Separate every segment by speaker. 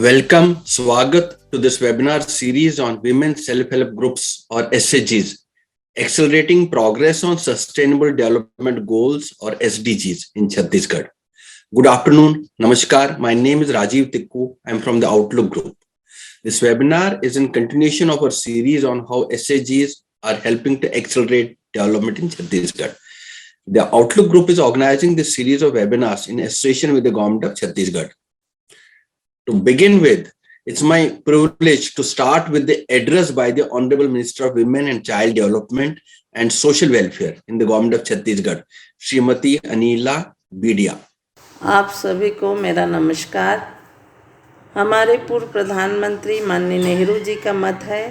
Speaker 1: Welcome, Swagat to this webinar series on Women Self-Help Groups or SHGs, Accelerating Progress on Sustainable Development Goals or SDGs in Chhattisgarh. Good afternoon, Namaskar. My name is Rajiv Tikku. I'm from the Outlook Group. This webinar is in continuation of our series on how SHGs are helping to accelerate development in Chhattisgarh. The Outlook Group is organizing this series of webinars in association with the government of Chhattisgarh. To begin with, it's my privilege to start with the address by the Honorable Minister of Women and Child Development and Social Welfare in the Government of Chhattisgarh, Srimati Anila Bidia.
Speaker 2: आप सभी को मेरा नमस्कार। हमारे पूर्व प्रधानमंत्री माननीय नेहरू जी का मत है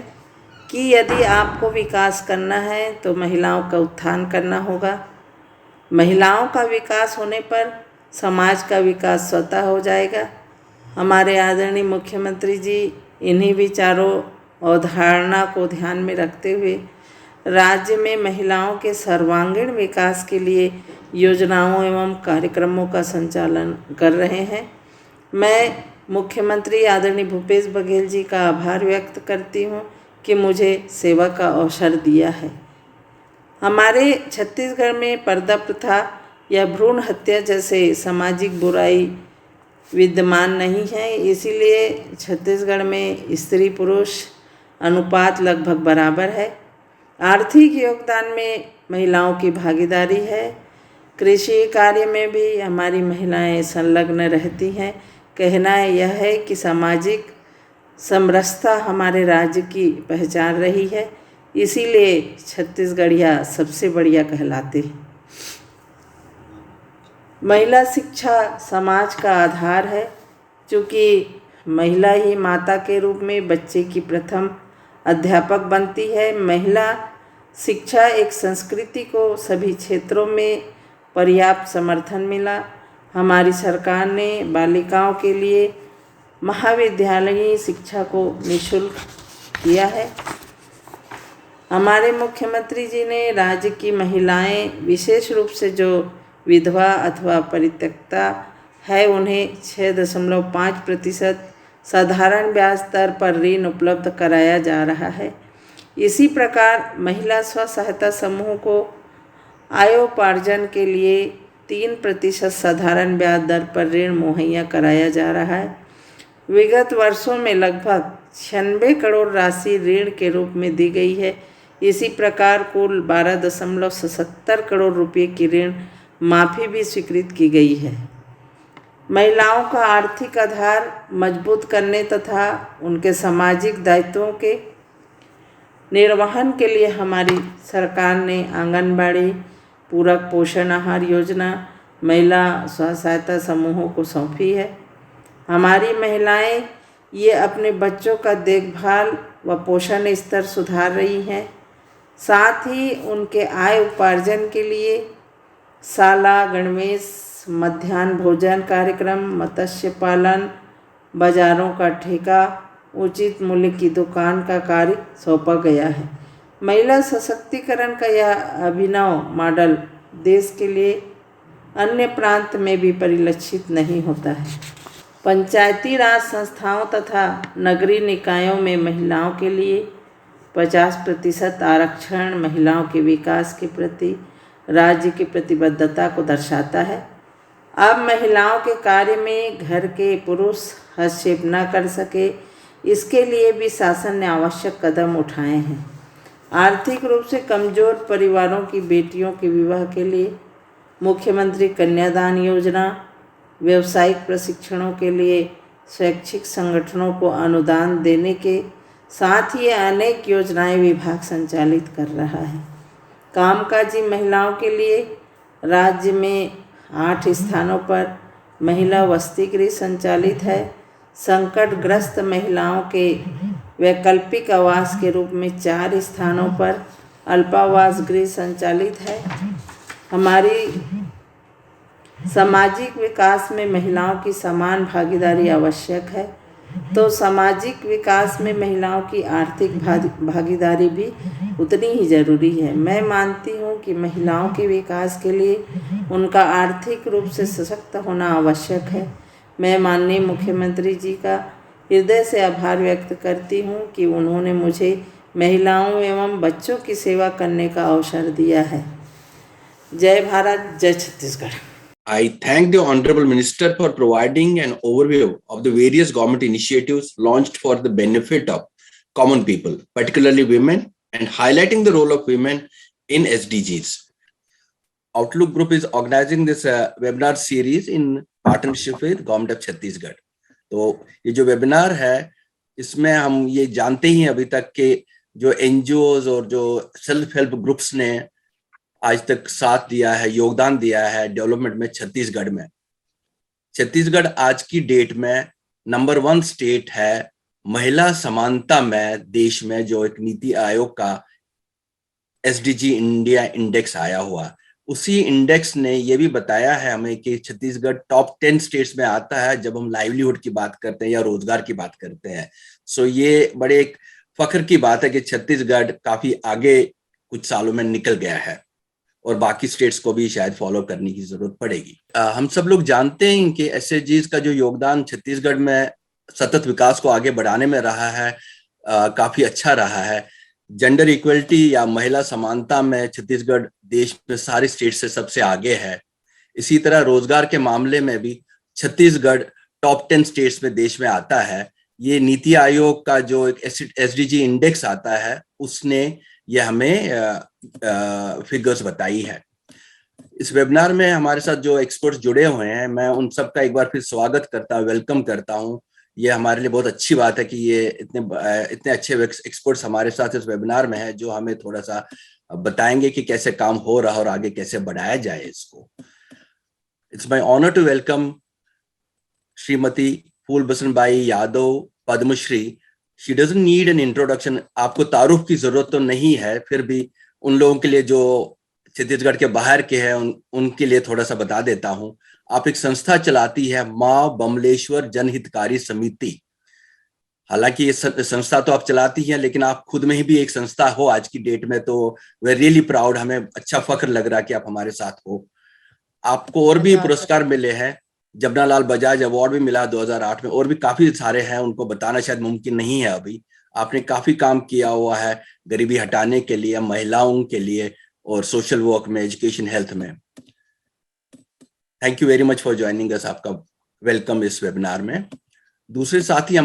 Speaker 2: कि यदि आपको विकास करना है तो महिलाओं का उत्थान करना होगा। महिलाओं का विकास होने पर समाज का विकास स्वतः हो जाएगा। हमारे आदरणीय मुख्यमंत्री जी इन्हीं विचारों अवधारणा को ध्यान में रखते हुए राज्य में महिलाओं के सर्वांगीण विकास के लिए योजनाओं एवं कार्यक्रमों का संचालन कर रहे हैं। मैं मुख्यमंत्री आदरणीय भूपेश बघेल जी का आभार व्यक्त करती हूँ कि मुझे सेवा का अवसर दिया है। हमारे छत्तीसगढ़ में पर्दा प्रथा या भ्रूण हत्या जैसे सामाजिक बुराई विद्यमान नहीं है, इसीलिए छत्तीसगढ़ में स्त्री पुरुष अनुपात लगभग बराबर है। आर्थिक योगदान में महिलाओं की भागीदारी है। कृषि कार्य में भी हमारी महिलाएं संलग्न रहती हैं। कहना यह है कि सामाजिक समरसता हमारे राज्य की पहचान रही है, इसीलिए छत्तीसगढ़िया सबसे बढ़िया कहलाते हैं। महिला शिक्षा समाज का आधार है। चूँकि महिला ही माता के रूप में बच्चे की प्रथम अध्यापक बनती है, महिला शिक्षा एक संस्कृति को सभी क्षेत्रों में पर्याप्त समर्थन मिला। हमारी सरकार ने बालिकाओं के लिए महाविद्यालयीन शिक्षा को निःशुल्क किया है। हमारे मुख्यमंत्री जी ने राज्य की महिलाएं, विशेष रूप से जो विधवा अथवा परित्यक्ता है, उन्हें 6.5% साधारण ब्याज दर पर ऋण उपलब्ध कराया जा रहा है। इसी प्रकार महिला स्व सहायता समूह को आयोपार्जन के लिए 3% साधारण ब्याज दर पर ऋण मुहैया कराया जा रहा है। विगत वर्षों में लगभग 96 करोड़ राशि ऋण के रूप में दी गई है। इसी प्रकार कुल 12.77 करोड़ रुपये की ऋण माफ़ी भी स्वीकृत की गई है। महिलाओं का आर्थिक आधार मजबूत करने तथा उनके सामाजिक दायित्वों के निर्वहन के लिए हमारी सरकार ने आंगनबाड़ी पूरक पोषण आहार योजना महिला स्व सहायता समूहों को सौंपी है। हमारी महिलाएं ये अपने बच्चों का देखभाल व पोषण स्तर सुधार रही हैं। साथ ही उनके आय उपार्जन के लिए शाला गणवेश, मध्याह्न भोजन कार्यक्रम, मत्स्य पालन, बाजारों का ठेका, उचित मूल्य की दुकान का कार्य सौंपा गया है। महिला सशक्तिकरण का यह अभिनव मॉडल देश के लिए अन्य प्रांत में भी परिलक्षित नहीं होता है। पंचायती राज संस्थाओं तथा नगरीय निकायों में महिलाओं के लिए 50% आरक्षण महिलाओं के विकास के प्रति राज्य की प्रतिबद्धता को दर्शाता है। अब महिलाओं के कार्य में घर के पुरुष हस्तक्षेप न कर सके, इसके लिए भी शासन ने आवश्यक कदम उठाए हैं। आर्थिक रूप से कमज़ोर परिवारों की बेटियों के विवाह के लिए मुख्यमंत्री कन्यादान योजना, व्यावसायिक प्रशिक्षणों के लिए शैक्षिक संगठनों को अनुदान देने के साथ ही अनेक योजनाएं विभाग संचालित कर रहा है। कामकाजी महिलाओं के लिए राज्य में 8 स्थानों पर महिला वसति गृह संचालित है। संकटग्रस्त महिलाओं के वैकल्पिक आवास के रूप में 4 स्थानों पर अल्पावास गृह संचालित है। हमारी सामाजिक विकास में महिलाओं की समान भागीदारी आवश्यक है, तो सामाजिक विकास में महिलाओं की आर्थिक भागीदारी भी उतनी ही ज़रूरी है। मैं मानती हूँ कि महिलाओं के विकास के लिए उनका आर्थिक रूप से सशक्त होना आवश्यक है। मैं माननीय मुख्यमंत्री जी का हृदय से आभार व्यक्त करती हूँ कि उन्होंने मुझे महिलाओं एवं बच्चों की सेवा करने का अवसर दिया है। जय भारत, जय Chhattisgarh.
Speaker 1: I thank the Honorable Minister for providing an overview of the various government initiatives launched for the benefit of common people, particularly women, and highlighting the role of women in SDGs. Outlook Group is organizing this webinar series in partnership with Government of Chhattisgarh. तो ये जो webinar है इसमें हम ये जानते ही हैं अभी तक के जो एनजीओज और जो सेल्फ हेल्प ग्रुप्स ने आज तक साथ दिया है, योगदान दिया है डेवलपमेंट में छत्तीसगढ़ में। छत्तीसगढ़ आज की डेट में नंबर 1 स्टेट है महिला समानता में देश में, जो एक नीति आयोग का एसडीजी इंडिया इंडेक्स आया हुआ। उसी इंडेक्स ने ये भी बताया है हमें कि छत्तीसगढ़ टॉप 10 स्टेट्स में आता है जब हम लाइवलीहुड की बात करते हैं या रोजगार की बात करते हैं। सो ये बड़े एक फख्र की बात है कि छत्तीसगढ़ काफी आगे कुछ सालों में निकल गया है और बाकी स्टेट्स को भी शायद फॉलो करने की जरूरत पड़ेगी। हम सब लोग जानते हैं कि एसएचजीज का जो योगदान छत्तीसगढ़ में सतत विकास को आगे बढ़ाने में रहा है, काफी अच्छा रहा है। जेंडर इक्वलिटी या महिला समानता में छत्तीसगढ़ देश में सारे स्टेट से सबसे आगे है। इसी तरह रोजगार के मामले में भी छत्तीसगढ़ टॉप 10 स्टेट्स में देश में आता है। ये नीति आयोग का जो एक एसडीजी इंडेक्स आता है उसने ये हमें फिगर्स बताई है। इस वेबिनार में हमारे साथ जो एक्सपर्ट्स जुड़े हुए हैं, मैं उन सबका एक बार फिर स्वागत करता हूँ, वेलकम करता हूँ। ये हमारे लिए बहुत अच्छी बात है कि ये इतने अच्छे एक्सपर्ट्स हमारे साथ इस वेबिनार में है जो हमें थोड़ा सा बताएंगे कि कैसे काम हो रहा है और आगे कैसे बढ़ाया जाए इसको। It's my honour to welcome Shrimati Phoolbasanbai Yadav, Padmashri. She doesn't need an introduction, आपको तारुफ की जरूरत तो नहीं है, फिर भी उन लोगों के लिए जो छत्तीसगढ़ के बाहर के हैं उनके लिए थोड़ा सा बता देता हूँ। आप एक संस्था चलाती है, माँ बमलेश्वर जनहितकारी समिति। हालांकि ये संस्था तो आप चलाती हैं लेकिन आप खुद में ही भी एक संस्था हो आज की डेट में, तो वे रियली प्राउड, हमें अच्छा फख्र लग रहा है कि आप हमारे साथ हो। आपको और भी पुरस्कार मिले हैं, जमनालाल बजाज अवार्ड भी मिला 2008 में, और भी काफी सारे हैं, उनको बताना शायद मुमकिन नहीं है अभी। आपने काफी काम किया हुआ है गरीबी हटाने के लिए, महिलाओं के लिए और सोशल वर्क में, एजुकेशन, हेल्थ में। Thank you very much for joining अस, आपका वेलकम इस वेबिनार में। दूसरे साथी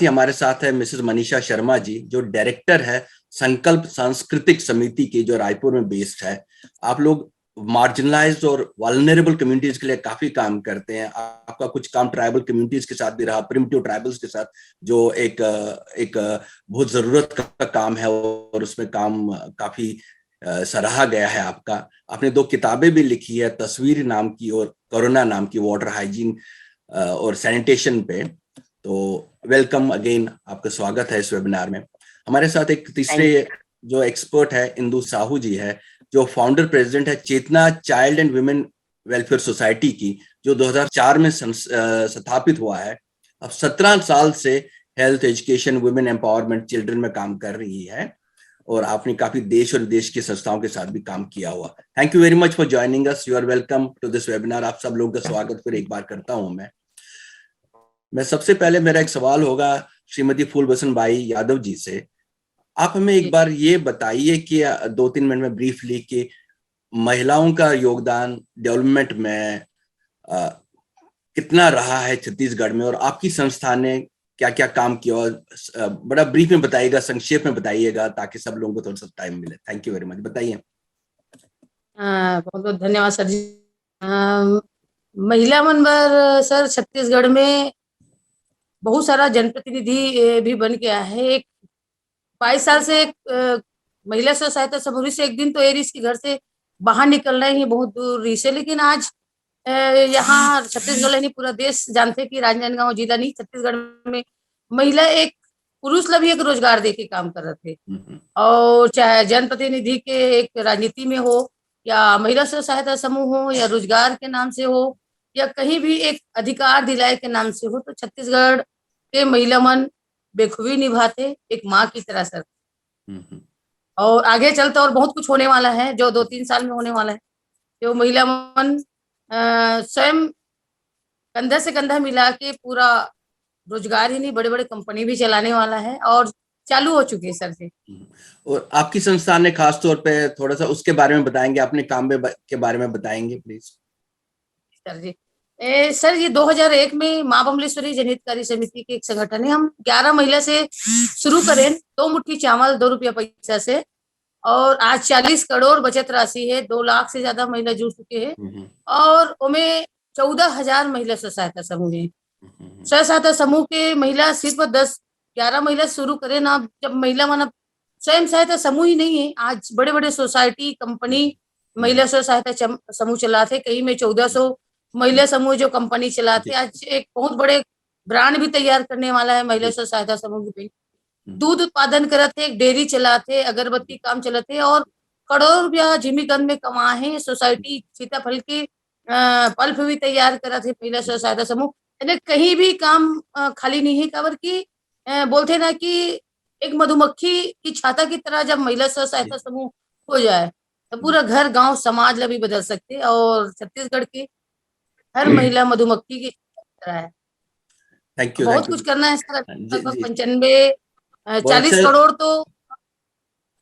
Speaker 1: हमारे साथ है मिसेस मनीषा शर्मा जी, जो डायरेक्टर है संकल्प सांस्कृतिक समिति की, जो रायपुर में बेस्ड है। आप लोग मार्जिनलाइज्ड और वल्नरेबल कम्युनिटीज के लिए काफी काम करते हैं। आपका कुछ काम ट्राइबल कम्युनिटीज के साथ भी रहा, प्रिमिटिव ट्राइबल्स के साथ, जो एक बहुत जरूरत का काम है और उसमें काम काफी सराहा गया है आपका। आपने 2 किताबें भी लिखी है, तस्वीर नाम की और कोरोना नाम की, वाटर हाइजीन और सैनिटेशन पे। तो वेलकम अगेन, आपका स्वागत है इस वेबिनार में। हमारे साथ एक तीसरे जो एक्सपर्ट है इंदु साहू जी है, जो फाउंडर प्रेसिडेंट है Chetna child and women welfare society की, जो 2004 में स्थापित हुआ है। अब 17 साल से health, education, women empowerment, children में काम कर रही है और आपने काफी देश और विदेश की संस्थाओं के साथ भी काम किया हुआ। Thank you very much for joining us, you are welcome to this webinar. आप सब लोगों का स्वागत फिर एक बार करता हूं मैं सबसे पहले मेरा एक सवाल होगा श्रीमती फूलबसनबाई यादव जी से। आप हमें एक बार ये बताइए कि 2-3 मिनट में ब्रीफली कि महिलाओं का योगदान डेवलपमेंट में कितना रहा है छत्तीसगढ़ में, और आपकी संस्था ने क्या क्या काम किया, और बड़ा ब्रीफ में बताइएगा, संक्षेप में बताइएगा, ताकि सब लोगों को थोड़ा सा टाइम मिले। थैंक यू वेरी मच, बताइए।
Speaker 3: बहुत बहुत धन्यवाद सर जी। महिला मंबर सर छत्तीसगढ़ में बहुत सारा जनप्रतिनिधि भी बन गया है। एक 22 साल से एक महिला स्व सहायता समूह से एक दिन तो एरिस के घर से बाहर निकल रहे हैं बहुत दूर रही से, लेकिन आज यहाँ छत्तीसगढ़ नहीं पूरा देश जानते कि राजनांदगांव जिला नहीं, छत्तीसगढ़ में महिला एक पुरुष ला भी एक रोजगार दे के काम कर रहे थे। और चाहे जनप्रतिनिधि के एक राजनीति में हो, या महिला स्व सहायता समूह हो, या रोजगार के नाम से हो, या कहीं भी एक अधिकार दिलाए के नाम से हो, तो छत्तीसगढ़ के महिला मन बेखूबी निभाते एक माँ की तरह सर। और आगे चलते और बहुत कुछ होने वाला है, जो 2-3 साल में होने वाला है। जो महिला मन स्वयं कंधा से कंधा मिला के पूरा रोजगार ही नहीं, बड़े बड़े कंपनी भी चलाने वाला है और चालू हो चुके हैं सर जी।
Speaker 1: और आपकी संस्था ने खास तौर पे थोड़ा सा उसके बारे में बताएंगे, अपने काम के बारे में बताएंगे प्लीज।
Speaker 3: सर जी, सर ये 2001 में माँ बमलेश्वरी जनहितकारी समिति के एक संगठन है। हम 11 महिला से शुरू करें, 2 मुट्ठी चावल 2 रुपया पैसा से, और आज 40 करोड़ बचत राशि है, 2 लाख से ज्यादा महिला जुड़ चुके हैं और उनमें 14,000 महिला स्व सहायता समूह है। स्व सहायता समूह के महिला सिर्फ 10-11 महिला शुरू करें ना, जब महिला माना स्वयं सहायता समूह ही नहीं है, आज बड़े बड़े सोसाइटी कंपनी महिला स्व सहायता समूह चलाते, कहीं में 1400 महिला समूह जो कंपनी चलाते। आज एक बहुत बड़े ब्रांड भी तैयार करने वाला है महिला स्व सहायता समूह की। दूध उत्पादन करते, एक डेयरी चलाते, अगरबत्ती काम चलाते और करोड़ों रुपया जिमीगंज में कमाए हैं। सोसाइटी सीताफल के पल्प भी तैयार करते महिला स्व सहायता समूह। कहीं भी काम खाली नहीं है, काबर की बोलते ना कि एक मधुमक्खी की छाता की तरह जब महिला स्व सहायता समूह हो जाए तो पूरा घर गांव समाज ला भी बदल सकते। और छत्तीसगढ़ की हर महिला मधुमक्खी की तरह है।
Speaker 1: थैंक यू,
Speaker 3: बहुत
Speaker 1: थैंक यू।
Speaker 3: कुछ करना है सर, लगभग
Speaker 1: जी,
Speaker 3: 40 करोड़ तो।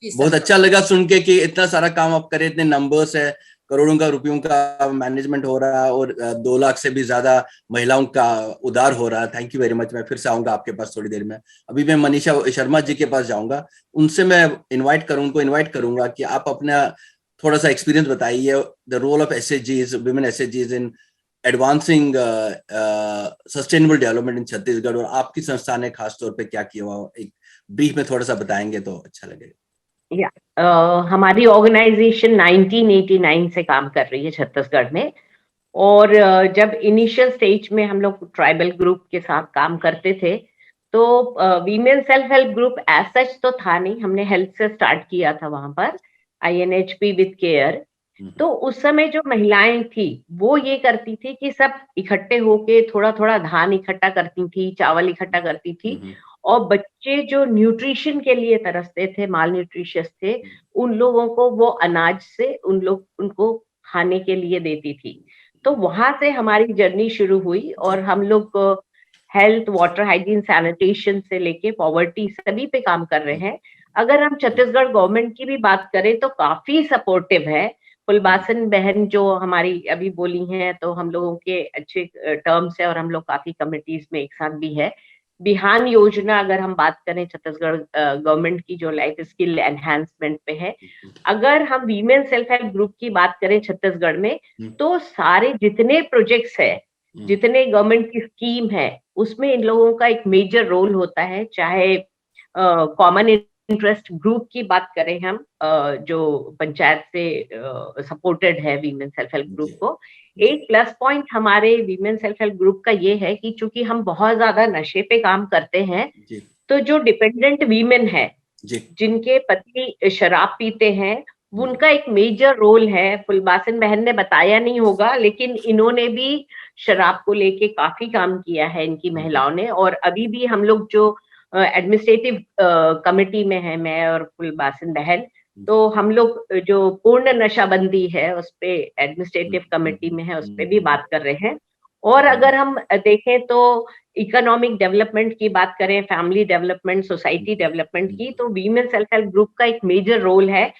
Speaker 1: बहुत अच्छा लगा सुन के कि इतना सारा काम आप करें, इतने नंबर्स है, करोड़ों का रुपयों का मैनेजमेंट हो रहा है और 2 लाख से भी ज्यादा महिलाओं का उद्धार हो रहा है। Thank you very much. मैं फिर से आऊंगा आपके पास थोड़ी देर में। अभी मैं मनीषा शर्मा जी के पास जाऊंगा, उनसे मैं उनको इन्वाइट करूंगा कि आप अपना थोड़ा सा एक्सपीरियंस बताइए, the role of SHGs, women SHGs in advancing sustainable development in Chhattisgarh, और आपकी संस्था ने खास तौर पे क्या किया हुआ, एक ब्रीफ में थोड़ा सा बताएंगे तो अच्छा लगेगा।
Speaker 4: हमारी ऑर्गेनाइजेशन 1989 से काम कर रही है छत्तीसगढ़ में। और जब इनिशियल स्टेज में हम लोग ट्राइबल ग्रुप के साथ काम करते थे तो women self help group as such तो था नहीं, हमने हेल्थ से स्टार्ट किया था वहां पर, INHP विद केयर। तो उस समय जो महिलाएं थी वो ये करती थी कि सब इकट्ठे होके थोड़ा थोड़ा धान इकट्ठा करती थी, चावल इकट्ठा करती थी, और बच्चे जो न्यूट्रिशन के लिए तरसते थे, माल न्यूट्रिशियस थे, उन लोगों को वो अनाज से उनको खाने के लिए देती थी। तो वहां से हमारी जर्नी शुरू हुई और हम लोग हेल्थ, वाटर, हाइजीन, सैनिटेशन से लेके पॉवर्टी सभी पे काम कर रहे हैं। अगर हम छत्तीसगढ़ गवर्नमेंट की भी बात करें तो काफी सपोर्टिव है। फुलबासन बहन जो हमारी अभी बोली हैं तो हम लोगों के अच्छे टर्म्स है और हम लोग काफी कमिटीज में एक साथ भी है। बिहान योजना अगर हम बात करें छत्तीसगढ़ गवर्नमेंट की, जो लाइफ स्किल एनहांसमेंट पे है। अगर हम वीमेन सेल्फ हेल्प ग्रुप की बात करें छत्तीसगढ़ में तो सारे जितने प्रोजेक्ट्स है, जितने गवर्नमेंट की स्कीम है, उसमें इन लोगों का एक मेजर रोल होता है। चाहे कॉमन इंटरेस्ट ग्रुप की बात करें हम, जो पंचायत से सपोर्टेड है वीमेन सेल्फ हेल्प ग्रुप को। एक प्लस पॉइंट हमारे वीमेन सेल्फ हेल्प ग्रुप का ये है कि चूंकि हम बहुत ज्यादा नशे पे काम करते हैं तो जो डिपेंडेंट वीमेन है, जिनके पति शराब पीते हैं, उनका एक मेजर रोल है। फुलबासन बहन ने बताया नहीं होगा लेकिन इन्होंने भी शराब को लेके काफी काम किया है इनकी महिलाओं ने। और अभी भी हम लोग जो एडमिनिस्ट्रेटिव कमेटी में है, मैं और फुलबासन बहन, तो हम लोग जो पूर्ण नशाबंदी है उस पे एडमिनिस्ट्रेटिव कमेटी में है, उस पे भी बात कर रहे हैं। और अगर हम देखें तो इकोनॉमिक डेवलपमेंट की बात करें, फैमिली डेवलपमेंट, सोसाइटी डेवलपमेंट की, तो वीमेन सेल्फ हेल्प ग्रुप का एक मेजर रोल है।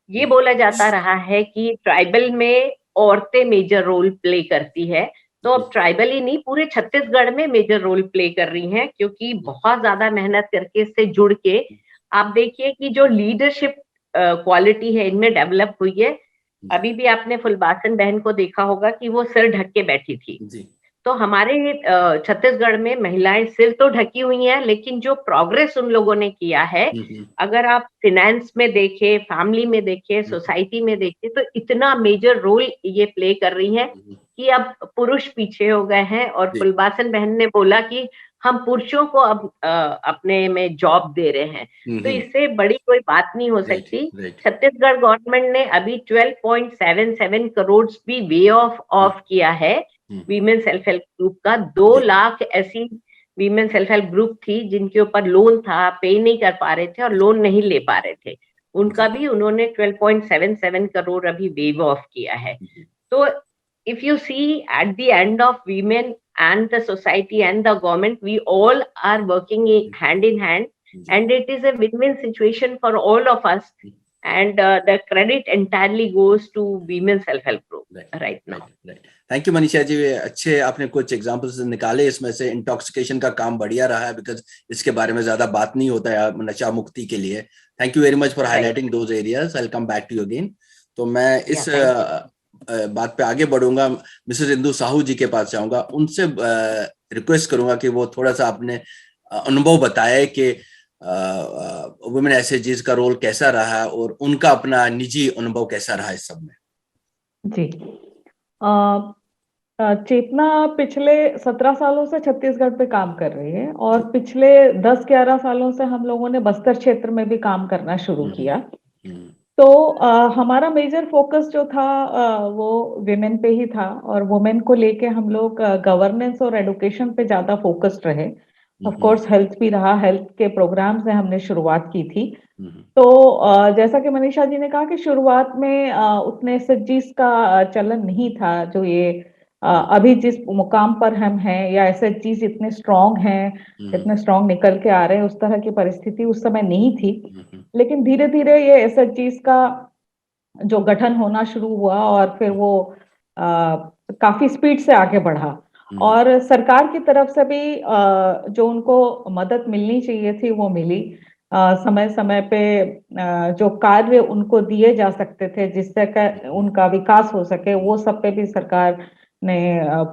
Speaker 4: ये बोला जाता रहा है कि ट्राइबल में औरतें मेजर रोल प्ले करती है, तो अब ट्राइबल ही नहीं पूरे छत्तीसगढ़ में मेजर रोल प्ले कर रही हैं, क्योंकि बहुत ज्यादा मेहनत करके इससे जुड़ के आप देखिए कि जो लीडरशिप क्वालिटी है इनमें डेवलप हुई है। अभी भी आपने फुलबासन बहन को देखा होगा कि वो सिर ढक के बैठी थी। तो हमारे छत्तीसगढ़ में महिलाएं सिर तो ढकी हुई हैं, लेकिन जो प्रोग्रेस उन लोगों ने किया है, अगर आप फिनेंस में देखें, फैमिली में देखें, सोसाइटी में देखें, तो इतना मेजर रोल ये प्ले कर रही हैं कि अब पुरुष पीछे हो गए हैं। और फुलबासन बहन ने बोला कि हम पुरुषों को अब अपने में जॉब दे रहे हैं, तो इससे बड़ी कोई बात नहीं हो सकती। छत्तीसगढ़ गवर्नमेंट ने अभी 12.77 करोड़ भी वे ऑफ किया है वीमेन सेल्फ हेल्प ग्रुप का। 2 लाख ऐसी वीमेन सेल्फ हेल्प ग्रुप थी जिनके ऊपर लोन था, पे नहीं कर पा रहे थे और लोन नहीं ले पा रहे थे, उनका भी उन्होंने 12.77 करोड़ अभी वेव ऑफ किया है। तो if you see at the end of women and the society and the government, we all are working hand in hand, and it is a win-win situation for all of us. And the credit entirely goes to women self-help group right now.
Speaker 1: Right. Thank you Manisha ji, अच्छे आपने कुछ examples निकाले इसमें से। Intoxication का काम बढ़िया रहा है, बिकॉज इसके बारे में ज्यादा बात नहीं होता है नशा मुक्ति के लिए। Thank you very much for highlighting those areas. I will come back to you again. तो मैं इस बात पे आगे बढ़ूंगा, मिसेस इंदु साहू जी के पास जाऊंगा, उनसे रिक्वेस्ट करूंगा कि वो थोड़ा सा अपने अनुभव बताए कि वुमेन एसएचजीज का रोल कैसा रहा और उनका अपना निजी अनुभव कैसा रहा इस सब में।
Speaker 5: जी, चेतना पिछले 17 सालों से छत्तीसगढ़ पे काम कर रही है, और पिछले 10-11 सालों से हम लोगों ने बस्तर क्षेत्र में भी काम करना शुरू किया। तो हमारा मेजर फोकस जो था वो विमेन पे ही था, और वुमेन को लेके हम लोग गवर्नेंस और एडुकेशन पे ज्यादा फोकस्ड रहे। ऑफ कोर्स हेल्थ भी रहा, हेल्थ के प्रोग्राम से हमने शुरुआत की थी। तो जैसा कि मनीषा जी ने कहा कि शुरुआत में उतने एसएचजीज का चलन नहीं था, जो ये अभी जिस मुकाम पर हम हैं, या एसएचजीज इतने स्ट्रांग हैं, इतने स्ट्रांग निकल के आ रहे हैं, उस तरह की परिस्थिति उस समय नहीं थी। लेकिन धीरे धीरे ये एसएचजीज का जो गठन होना शुरू हुआ, और फिर वो काफी स्पीड से आगे बढ़ा, और सरकार की तरफ से भी जो उनको मदद मिलनी चाहिए थी वो मिली। समय समय पे जो कार्य उनको दिए जा सकते थे जिससे उनका विकास हो सके, वो सब पे भी सरकार ने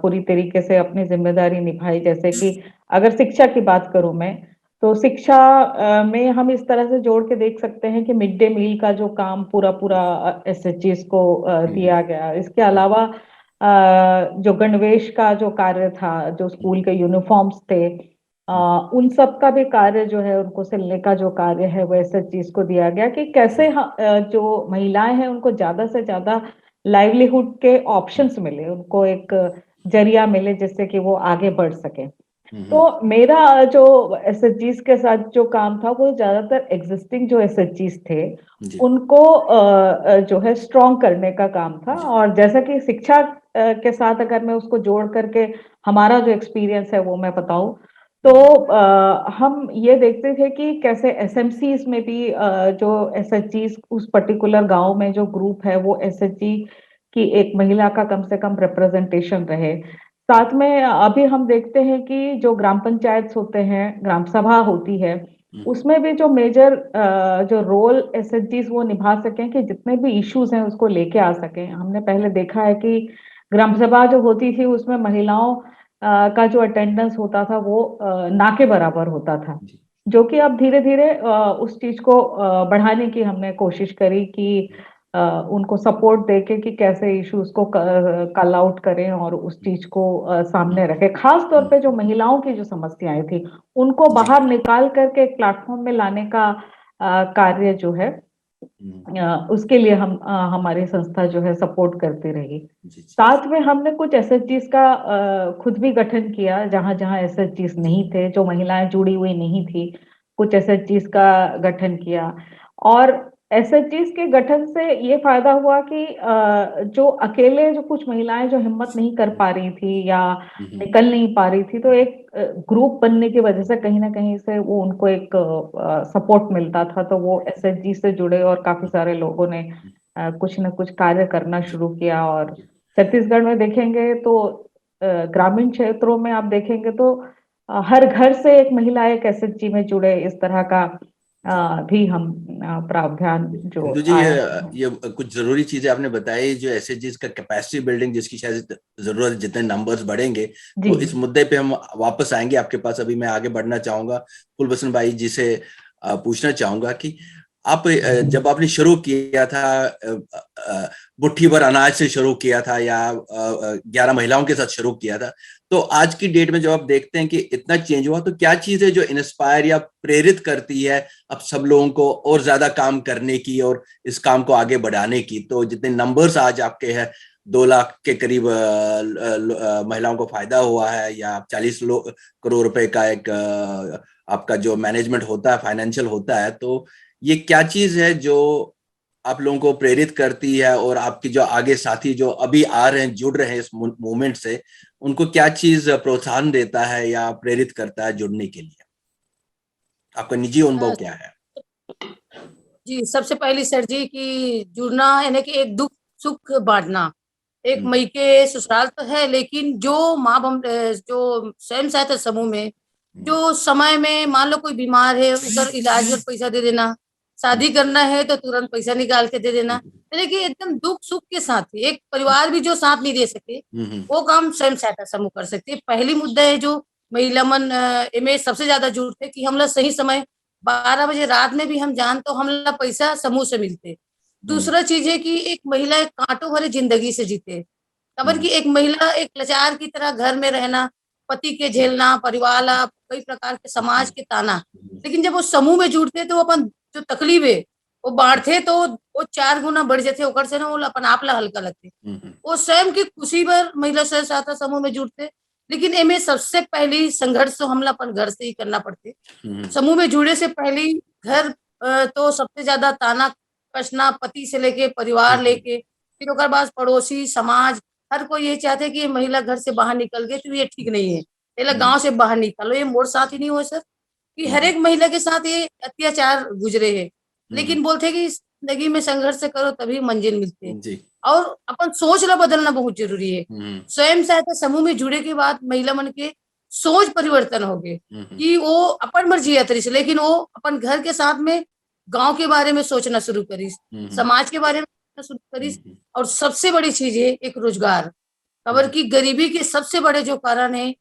Speaker 5: पूरी तरीके से अपनी जिम्मेदारी निभाई। जैसे कि अगर शिक्षा की बात करूं मैं, तो शिक्षा में हम इस तरह से जोड़ के देख सकते हैं कि मिड डे मील का जो काम पूरा एसएचजीज को दिया गया। इसके अलावा जो गणवेश का जो कार्य था, जो स्कूल के यूनिफॉर्म्स थे, उन सब का भी कार्य जो है, उनको सिलने का जो कार्य है, वो एसएचजीज को दिया गया कि कैसे जो महिलाएं हैं उनको ज्यादा से ज्यादा लाइवलीहुड के ऑप्शंस मिले, उनको एक जरिया मिले जिससे कि वो आगे बढ़ सके। तो मेरा जो एसएचजीज के साथ जो काम था वो ज्यादातर एग्जिस्टिंग जो एसएचजीज थे उनको जो है स्ट्रॉन्ग करने का काम था। और जैसा कि शिक्षा के साथ अगर मैं उसको जोड़ करके हमारा जो एक्सपीरियंस है वो मैं बताऊं, तो हम ये देखते थे कि कैसे एसएमसीज में भी जो एसएचजीज उस पर्टिकुलर गांव में जो ग्रुप है वो एसएचजी की एक महिला का कम से कम रिप्रेजेंटेशन रहे। साथ में अभी हम देखते हैं कि जो ग्राम पंचायत होते हैं, ग्राम सभा होती है, उसमें भी जो मेजर जो रोल एसएचजीज वो निभा सकें कि जितने भी इश्यूज हैं उसको लेके आ सकें। हमने पहले देखा है कि ग्राम सभा जो होती थी उसमें महिलाओं का जो अटेंडेंस होता था वो ना के बराबर होता था, जो कि अब धीरे धीरे उस चीज को बढ़ाने की हमने कोशिश करी कि उनको सपोर्ट देके कि कैसे इश्यूज को कॉल आउट करें और उस चीज को सामने रखें। खास तौर पे जो महिलाओं की जो समस्याएं थी उनको बाहर निकाल करके एक प्लेटफॉर्म में लाने का कार्य जो है उसके लिए हम हमारी संस्था जो है सपोर्ट करती रही। साथ में हमने कुछ एसएचजीज का खुद भी गठन किया जहां जहां एसएचजीज नहीं थे, जो महिलाएं जुड़ी हुई नहीं थी, कुछ एसएचजीज का गठन किया। और एसएचजीज के गठन से ये फायदा हुआ कि जो अकेले जो कुछ महिलाएं जो हिम्मत नहीं कर पा रही थी या निकल नहीं पा रही थी, तो एक ग्रुप बनने की वजह से कहीं ना कहीं से वो उनको एक सपोर्ट मिलता था, तो वो एसएचजी से जुड़े और काफी सारे लोगों ने कुछ न कुछ कार्य करना शुरू किया। और छत्तीसगढ़ में देखेंगे तो ग्रामीण क्षेत्रों में आप देखेंगे तो हर घर से एक महिला एक एसएचजी में जुड़े, इस तरह का भी हम प्रावधान जो
Speaker 1: जी ये कुछ जरूरी चीजें आपने बताई, जो एसएचजीज का कैपेसिटी बिल्डिंग जिसकी शायद जरूरत, जितने नंबर्स बढ़ेंगे तो इस मुद्दे पे हम वापस आएंगे आपके पास। अभी मैं आगे बढ़ना चाहूंगा, कुलभूषण भाई जी से पूछना चाहूंगा कि आप जब आपने शुरू किया था, मुट्ठी भर अनाज से शुरू किया था या 11 महिलाओं के साथ शुरू किया था, तो आज की डेट में जब आप देखते हैं कि इतना चेंज हुआ, तो क्या चीज है जो इंस्पायर या प्रेरित करती है अब सब लोगों को और ज्यादा काम करने की और इस काम को आगे बढ़ाने की? तो जितने नंबर्स आज आपके हैं, 2 लाख के करीब महिलाओं को फायदा हुआ है, या 40 करोड़ रुपए का एक आपका जो मैनेजमेंट होता है, फाइनेंशियल होता है, तो ये क्या चीज है जो आप लोगों को प्रेरित करती है और आपकी जो आगे साथी जो अभी आ रहे हैं, जुड़ रहे हैं इस मूवमेंट से, उनको क्या चीज प्रोत्साहन देता है या प्रेरित करता है जुड़ने के लिए? आपका निजी अनुभव क्या है?
Speaker 3: जी, सबसे पहली सर जी कि जुड़ना यानी कि एक दुख सुख बांटना। एक मई के ससुराल तो है, लेकिन जो जो स्वयं सहायता समूह में जो समय में मान लो कोई बीमार है, उधर इलाज में पैसा दे देना, शादी करना है तो तुरंत पैसा निकाल के दे देना, यानी कि एकदम दुख सुख के साथ ही एक परिवार भी जो साथ नहीं दे सके, वो काम स्वयं सहायता समूह कर सकते हैं। पहली मुद्दा है जो महिला मन में सबसे ज्यादा जुड़ते कि हम लोग सही समय 12 बजे रात में भी हम जान तो हम लोग पैसा समूह से मिलते। दूसरा चीज है कि एक महिला एक कांटों भरे जिंदगी से जीते, खबर की एक महिला एक लाचार की तरह घर में रहना, पति के झेलना, परिवार ला कई प्रकार के समाज के ताना, लेकिन जब वो समूह में जुड़ते तो अपन जो तकलीफ है वो बांटते तो वो 4 गुना बढ़ जाते, ओकर से ना वो अपन आप ला हल्का लगते। वो स्वयं की खुशी पर महिला स्व सहायता समूह में जुड़ते, लेकिन एमे सबसे पहली संघर्ष तो हमला अपन घर से ही करना पड़ते। समूह में जुड़े से पहले घर तो सबसे ज्यादा ताना कसना, पति से लेके परिवार लेके, फिर ओकर बाद पड़ोसी समाज, हर कोई ये चाहते कि ये महिला घर से बाहर निकल गई तो ये ठीक नहीं है, पहले गांव से बाहर निकालो। ये मोर साथ ही नहीं हो सर कि हर एक महिला के साथ ये अत्याचार गुजरे है, लेकिन बोलते कि जिंदगी में संघर्ष करो तभी मंजिल मिलते है। और अपन सोच ला बदलना बहुत जरूरी है। स्वयं सहायता समूह में जुड़े के बाद महिला मन के सोच परिवर्तन हो गए कि वो अपन मर्जी यात्री से, लेकिन वो अपन घर के साथ में गांव के बारे में सोचना शुरू करी, समाज के बारे में सोचना शुरू करी। और सबसे बड़ी चीज है एक रोजगार, खबर की गरीबी के सबसे बड़े जो कारण है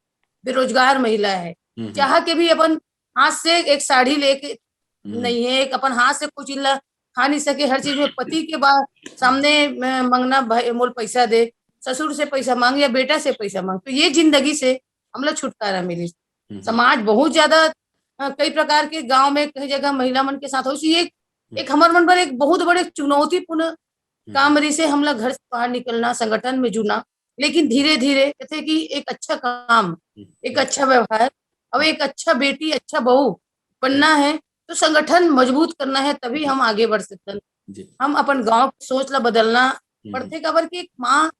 Speaker 3: बेरोजगार महिला है। चाह के भी अपन हाथ से एक साड़ी लेके नहीं है, एक अपन हाथ से कुछ इल्ला खा नहीं सके, हर चीज में पति के बाद सामने मांगना, भाई मोल पैसा दे, ससुर से पैसा मांग या बेटा से पैसा मांग, तो ये जिंदगी से हम लोग छुटकारा मिली। समाज बहुत ज्यादा कई प्रकार के गांव में कई जगह महिला मन के साथ हो, एक हमारे मन पर एक बहुत बड़े चुनौतीपूर्ण काम रही से हम लोग घर से बाहर निकलना, संगठन में जुड़ना, लेकिन धीरे धीरे कहते कि एक अच्छा काम, एक अच्छा व्यवहार, अब एक अच्छा बेटी, अच्छा बहू बनना है तो संगठन मजबूत करना है, तभी हम आगे बढ़ सकते हैं। हम अपन गांव की सोच ला बदलना पड़ते, खबर की एक माँ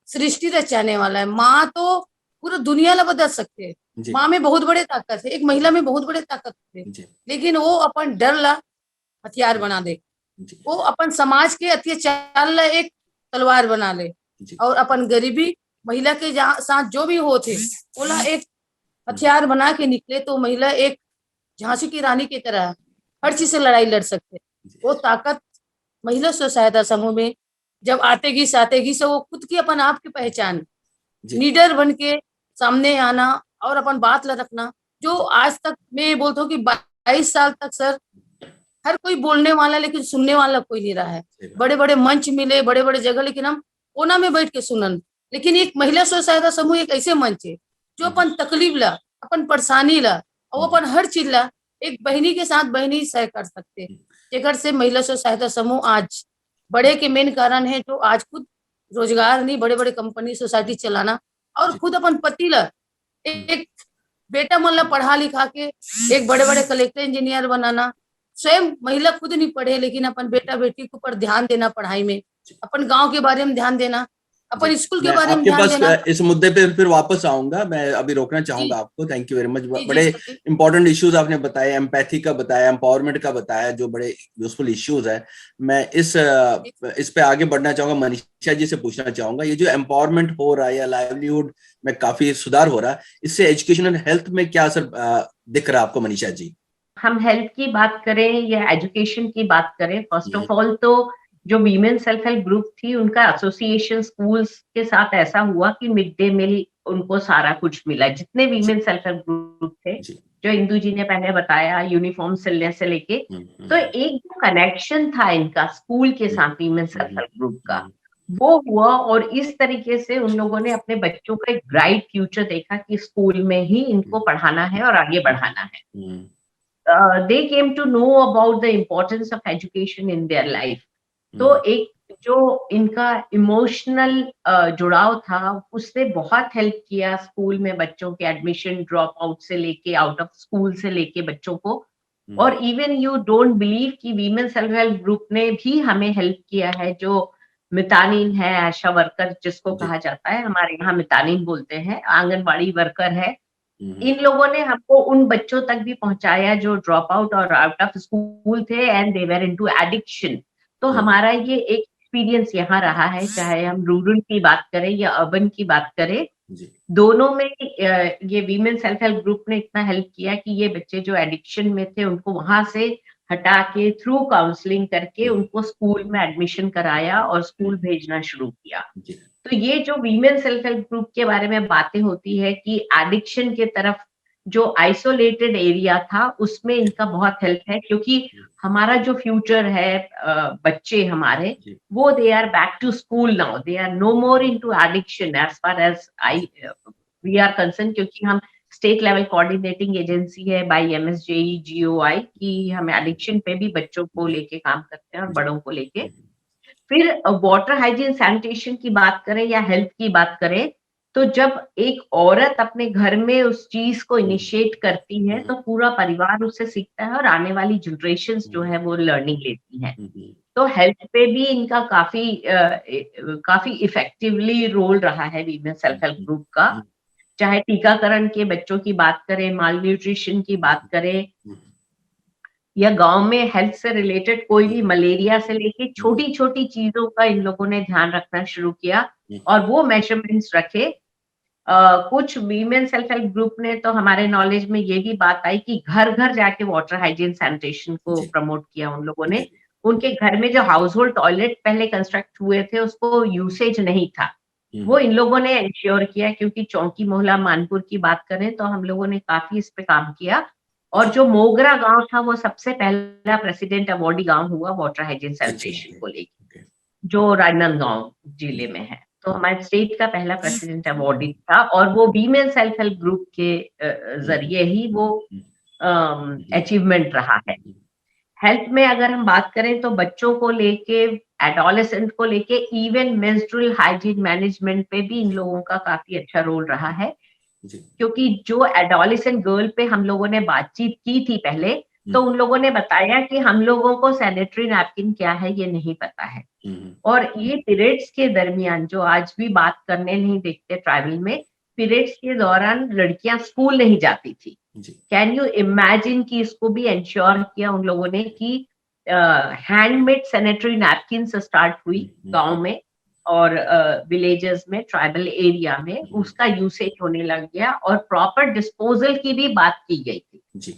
Speaker 3: सृष्टि रचाने वाला है, माँ तो पूरा दुनिया ला बदल सकते हैं। माँ में बहुत बड़े ताकत है, एक महिला में बहुत बड़े ताकत है, लेकिन वो अपन डर ला हथियार बना दे, वो अपन समाज के अत्याचार ला एक तलवार बना ले, और अपन गरीबी महिला के साथ जो भी होते बोला एक हथियार बना के निकले, तो महिला एक झांसी की रानी की तरह हर चीज से लड़ाई लड़ सकते। वो ताकत महिला स्व सहायता समूह में जब आतेगी से वो खुद की अपन आप की पहचान, लीडर बन के सामने आना और अपन बात ला रखना, जो आज तक मैं बोलता हूँ कि 22 साल तक सर हर कोई बोलने वाला लेकिन सुनने वाला कोई नहीं रहा है। बड़े बड़े मंच मिले, बड़े बड़े जगह, लेकिन हम कोना में बैठ के सुनन। लेकिन एक महिला स्व सहायता समूह एक ऐसे मंच है जो अपन तकलीफ ला, अपन परेशानी ला और अपन हर चीज ला एक बहनी के साथ बहनी सह कर सकते हैं। जेकर से महिला स्व सहायता समूह आज बड़े के मेन कारण है, जो आज खुद रोजगार नहीं, बड़े बड़े कंपनी सोसाइटी चलाना, और खुद अपन पति ला एक बेटा मन ला पढ़ा लिखा के एक बड़े बड़े कलेक्टर इंजीनियर बनाना। स्वयं महिला खुद नहीं पढ़े, लेकिन अपन बेटा बेटी के ऊपर ध्यान देना, पढ़ाई में अपन गांव के बारे में ध्यान देना, अपन स्कूल के बारे में ध्यान देना।
Speaker 1: इस मुद्दे पे फिर वापस आऊंगा, मैं अभी रोकना चाहूंगा आपको। Thank you very much. बड़े इंपॉर्टेंट इश्यूज आपने बताए, एम्पैथी का बताया, एम्पावरमेंट का बताया, जो बड़े यूजफुल इश्यूज है। मैं इस पे आगे बढ़ना चाहूंगा, मनीषा जी से पूछना चाहूंगा, ये जो एम्पावरमेंट हो रहा है या लाइवलीहुड में काफी सुधार हो रहा है, इससे एजुकेशन एंड हेल्थ में क्या असर दिख रहा है आपको मनीषा जी?
Speaker 4: हम हेल्थ की बात करें या एजुकेशन की बात करें, फर्स्ट ऑफ ऑल तो जो वीमेन सेल्फ हेल्प ग्रुप थी उनका एसोसिएशन स्कूल्स के साथ ऐसा हुआ कि मिड डे मील उनको सारा कुछ मिला। जितने वीमेन सेल्फ हेल्प ग्रुप थे, जो इंदू जी ने पहले बताया, यूनिफॉर्म सिलने से लेके, तो एक जो कनेक्शन था इनका स्कूल के साथ वीमेन सेल्फ हेल्प ग्रुप का, वो हुआ। और इस तरीके से उन लोगों ने अपने बच्चों का एक ब्राइट फ्यूचर देखा कि स्कूल में ही इनको पढ़ाना है और आगे बढ़ाना है। They came to know about the importance of education in their life. तो एक जो इनका इमोशनल जुड़ाव था, उसने बहुत हेल्प किया स्कूल में बच्चों के एडमिशन, ड्रॉप आउट से लेके, आउट ऑफ स्कूल से लेके बच्चों को। और इवन यू डोंट बिलीव कि वीमेन सेल्फ हेल्प ग्रुप ने भी हमें हेल्प किया है। जो मितानिन है, आशा वर्कर जिसको कहा जाता है, हमारे यहाँ मितानिन बोलते हैं, आंगनबाड़ी वर्कर है। इन लोगों ने हमको उन बच्चों तक भी पहुंचाया जो ड्रॉप आउट और आउट ऑफ स्कूल थे and they were into addiction. तो हमारा ये एक एक्सपीरियंस यहाँ रहा है, चाहे हम रूरल की बात करें या अर्बन की बात करें, दोनों में ये वीमेन सेल्फ हेल्प ग्रुप ने इतना हेल्प किया कि ये बच्चे जो एडिक्शन में थे उनको वहां से हटा के थ्रू काउंसलिंग करके उनको स्कूल में एडमिशन कराया और स्कूल भेजना शुरू किया। तो ये जो वीमेन सेल्फ हेल्प ग्रुप के बारे में बातें होती है कि एडिक्शन के तरफ जो आइसोलेटेड एरिया था उसमें इनका बहुत हेल्प है, क्योंकि हमारा जो फ्यूचर है, बच्चे हमारे वो they are back to school now, they are no more into addiction as far as we are concern, क्योंकि हम स्टेट लेवल कोऑर्डिनेटिंग एजेंसी है बाय MSJE GOI कि हम एडिक्शन पे भी बच्चों को लेके काम करते हैं और बड़ों को लेके। फिर वाटर हाइजीन सैनिटेशन की बात करें या हेल्थ की बात करें, तो जब एक औरत अपने घर में उस चीज को इनिशिएट करती है तो पूरा परिवार उससे सीखता है और आने वाली जनरेशंस जो है वो लर्निंग लेती हैं। तो हेल्थ पे भी इनका काफी इफेक्टिवली रोल रहा है वीमेन सेल्फ हेल्प ग्रुप का, चाहे टीकाकरण के बच्चों की बात करें, माल न्यूट्रिशन की बात करें, या गांव में हेल्थ से रिलेटेड कोई भी मलेरिया से लेके छोटी छोटी चीजों का इन लोगों ने ध्यान रखना शुरू किया और वो मेजरमेंट्स रखे। कुछ वीमेन सेल्फ हेल्प ग्रुप ने तो हमारे नॉलेज में ये भी बात आई कि घर घर जाके वाटर हाइजीन सैनिटेशन को प्रमोट किया उन लोगों ने। उनके घर में जो हाउस होल्ड टॉयलेट पहले कंस्ट्रक्ट हुए थे उसको यूसेज नहीं था, वो इन लोगों ने इंश्योर किया, क्योंकि चौकी मोहल्ला मानपुर की बात करें तो हम लोगों ने काफी इस पे काम किया। और जो मोगरा गांव था वो सबसे पहला प्रेसिडेंट अवार्डी गांव हुआ वाटर हाइजीन सैनिटेशन को लेकर, जो राजनांदगांव जिले में है। तो हमारे स्टेट का पहला प्रेसिडेंट अवार्डी था और वो वीमेन सेल्फ हेल्प ग्रुप के जरिए ही वो अचीवमेंट रहा है। हेल्थ में अगर हम बात करें तो बच्चों को लेके, एडोलेसेंट को लेके, इवन मेंस्ट्रुअल हाइजीन मैनेजमेंट पे भी इन लोगों का काफी अच्छा रोल रहा है, क्योंकि जो एडोलेसेंट गर्ल पे हम लोगों ने बातचीत की थी पहले, तो उन लोगों ने बताया कि हम लोगों को सैनिटरी नैपकिन क्या है ये नहीं पता है, और ये पीरियड्स के दरमियान जो आज भी बात करने नहीं देखते ट्राइबल में, पीरियड्स के दौरान लड़कियां स्कूल नहीं जाती थी। कैन यू इमेजिन कि इसको भी इंश्योर किया उन लोगों ने कि हैंडमेड सैनिटरी नैपकिन से स्टार्ट हुई गांव में और विलेजेस में, ट्राइबल एरिया में उसका यूसेज होने लग गया और प्रॉपर डिस्पोजल की भी बात की गई थी।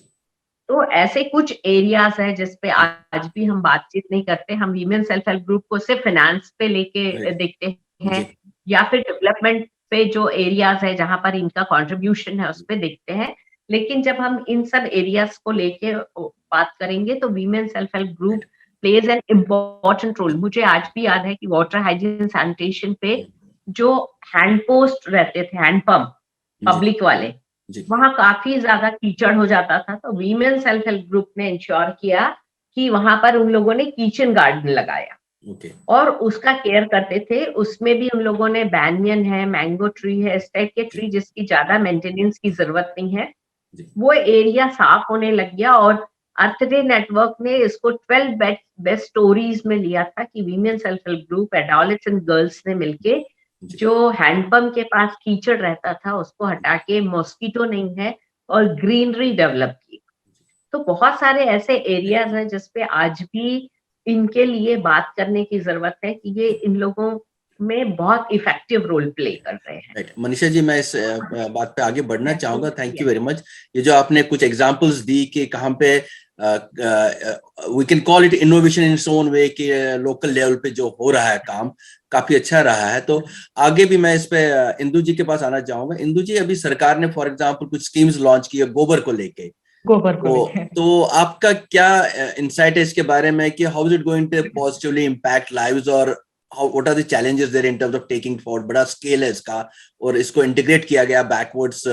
Speaker 4: तो ऐसे कुछ एरियाज है जिसपे आज भी हम बातचीत नहीं करते। हम वीमेन सेल्फ हेल्प ग्रुप को सिर्फ फाइनेंस पे लेके देखते हैं या फिर डेवलपमेंट पे जो एरियाज है जहां पर इनका कंट्रीब्यूशन है उस पे देखते हैं, लेकिन जब हम इन सब एरियाज को लेके बात करेंगे तो women self help group plays an important role. मुझे आज भी याद है कि वाटर हाइजीन सैनिटेशन पे जो हैंड पोस्ट रहते थे, हैंड पंप पब्लिक वाले, वहां काफी ज्यादा कीचड़ हो जाता था, तो वीमेन सेल्फ हेल्प ग्रुप ने इंश्योर किया कि वहां पर उन लोगों ने किचन गार्डन लगाया और उसका केयर करते थे। उसमें भी उन लोगों ने बैनियन है, मैंगो ट्री है, इस टाइप के ट्री जिसकी ज्यादा मेंटेनेंस की जरूरत नहीं है, वो एरिया साफ होने लग गया। और अर्थ डे नेटवर्क ने इसको 12 बेस्ट स्टोरीज में लिया था कि women self help group, adolescent girls ने मिलके जो हैंडपंप के पास कीचड़ रहता था उसको हटा के मॉस्किटो नहीं है और ग्रीनरी डेवलप की। तो बहुत सारे ऐसे एरियाज हैं जिसपे आज भी इनके लिए बात करने की जरूरत है कि ये इन लोगों में बहुत इफेक्टिव रोल प्ले कर रहे हैं।
Speaker 1: मनीषा जी, मैं इस बात पे आगे बढ़ना चाहूंगा। Thank you very much. ये जो आपने कुछ एग्जांपल्स दी कि कहाँ पे we can call it innovation in its own way, कि लोकल लेवल पे जो हो रहा है काम काफी अच्छा रहा है। तो आगे भी मैं इस पे इंदु जी के पास आना चाहूंगा। इंदु जी, अभी सरकार ने फॉर एग्जांपल कुछ स्कीम्स लॉन्च की है गोबर को लेके, तो आपका क्या इंसाइट है इसके बारे में कि how is it going to positively impact lives, और what are the challenges there in terms of taking forward? बड़ा स्केल है इसका और इसको इंटीग्रेट किया गया बैकवर्ड्स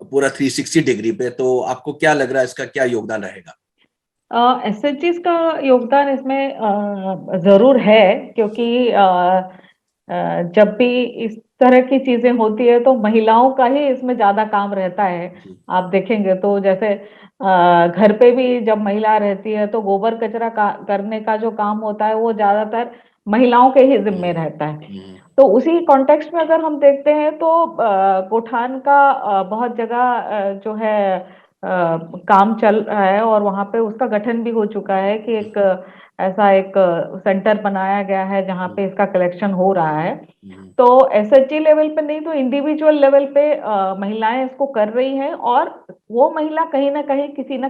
Speaker 1: पूरा 360 डिग्री पे, तो आपको क्या लग रहा है इसका क्या योगदान रहेगा?
Speaker 5: SHGs का योगदान इसमें जरूर है, क्योंकि जब भी इस तरह की चीजें होती है तो महिलाओं का ही इसमें ज्यादा काम रहता है। आप देखेंगे तो जैसे घर पे भी जब महिला रहती है तो गोबर कचरा करने का जो काम होता है वो ज्यादातर महिलाओं के ही जिम्मे रहता है। तो उसी कॉन्टेक्स्ट में अगर हम देखते हैं तो गोठान का बहुत जगह जो है काम चल रहा है और वहाँ पे उसका गठन भी हो चुका है कि एक ऐसा एक सेंटर बनाया गया है जहाँ पे इसका कलेक्शन हो रहा है। तो एसएचजी लेवल पे नहीं तो इंडिविजुअल लेवल पे महिलाएं इसको कर रही हैं और वो महिला कहीं ना